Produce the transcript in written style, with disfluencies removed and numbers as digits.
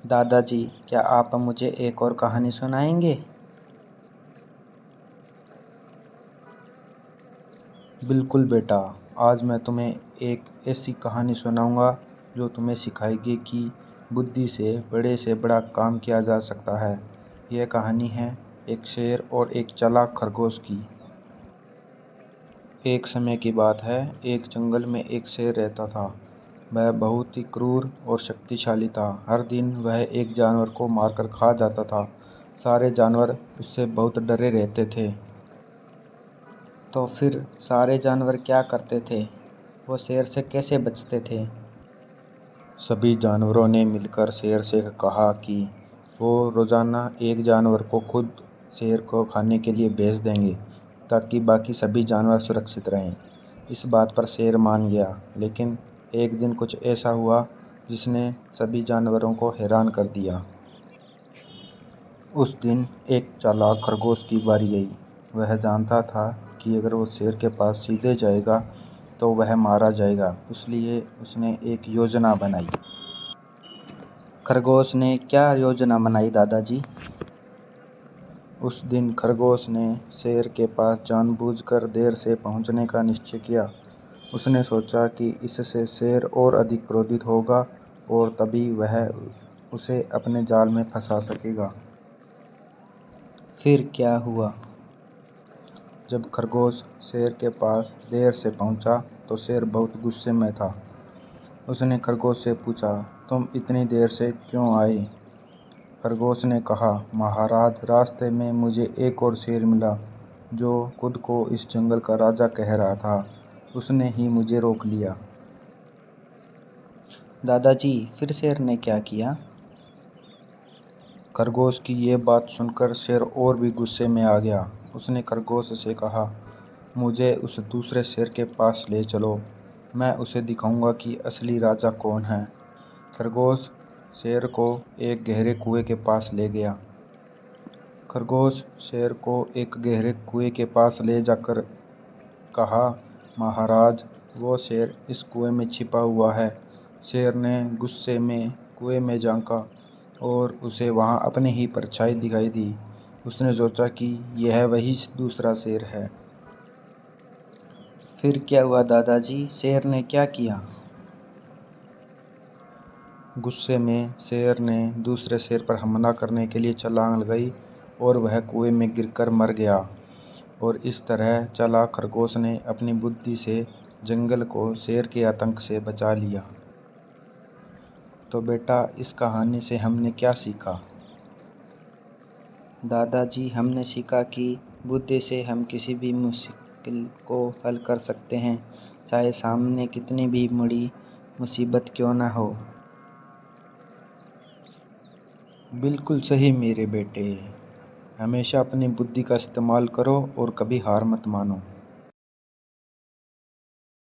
दादाजी, क्या आप मुझे एक और कहानी सुनाएंगे? बिल्कुल बेटा, आज मैं तुम्हें एक ऐसी कहानी सुनाऊंगा जो तुम्हें सिखाएगी कि बुद्धि से बड़ा काम किया जा सकता है। यह कहानी है एक शेर और एक चालाक खरगोश की। एक समय की बात है, एक जंगल में एक शेर रहता था। वह बहुत ही क्रूर और शक्तिशाली था। हर दिन वह एक जानवर को मारकर खा जाता था। सारे जानवर उससे बहुत डरे रहते थे। तो फिर सारे जानवर क्या करते थे? वो शेर से कैसे बचते थे? सभी जानवरों ने मिलकर शेर से कहा कि वो रोजाना एक जानवर को खुद शेर को खाने के लिए भेज देंगे ताकि बाकी सभी जानवर सुरक्षित रहें। इस बात पर शेर मान गया, लेकिन एक दिन कुछ ऐसा हुआ जिसने सभी जानवरों को हैरान कर दिया। उस दिन एक चालाक खरगोश की बारी आई। वह जानता था कि अगर वो शेर के पास सीधे जाएगा तो वह मारा जाएगा, इसलिए उसने एक योजना बनाई। खरगोश ने क्या योजना बनाई दादाजी? उस दिन खरगोश ने शेर के पास जानबूझकर देर से पहुंचने का निश्चय किया। उसने सोचा कि इससे शेर और अधिक क्रोधित होगा और तभी वह उसे अपने जाल में फंसा सकेगा। फिर क्या हुआ? जब खरगोश शेर के पास देर से पहुंचा तो शेर बहुत गुस्से में था। उसने खरगोश से पूछा, तुम इतनी देर से क्यों आए? खरगोश ने कहा, महाराज, रास्ते में मुझे एक और शेर मिला जो खुद को इस जंगल का राजा कह रहा था। उसने ही मुझे रोक लिया। दादाजी, फिर शेर ने क्या किया? खरगोश की ये बात सुनकर शेर और भी गुस्से में आ गया। उसने खरगोश से कहा, मुझे उस दूसरे शेर के पास ले चलो, मैं उसे दिखाऊंगा कि असली राजा कौन है। खरगोश शेर को एक गहरे कुएं के पास ले गया। खरगोश शेर को एक गहरे कुएं के पास ले जाकर कहा, महाराज, वो शेर इस कुएं में छिपा हुआ है। शेर ने गुस्से में कुएं में झांका और उसे वहां अपनी ही परछाई दिखाई दी। उसने सोचा कि यह वही दूसरा शेर है। फिर क्या हुआ दादाजी? शेर ने क्या किया? गुस्से में शेर ने दूसरे शेर पर हमला करने के लिए छलांग लगाई और वह कुएं में गिरकर मर गया। और इस तरह चालाक खरगोश ने अपनी बुद्धि से जंगल को शेर के आतंक से बचा लिया। तो बेटा, इस कहानी से हमने क्या सीखा? दादाजी, हमने सीखा कि बुद्धि से हम किसी भी मुश्किल को हल कर सकते हैं, चाहे सामने कितनी भी बड़ी मुसीबत क्यों न हो। बिल्कुल सही मेरे बेटे। हमेशा अपनी बुद्धि का इस्तेमाल करो और कभी हार मत मानो।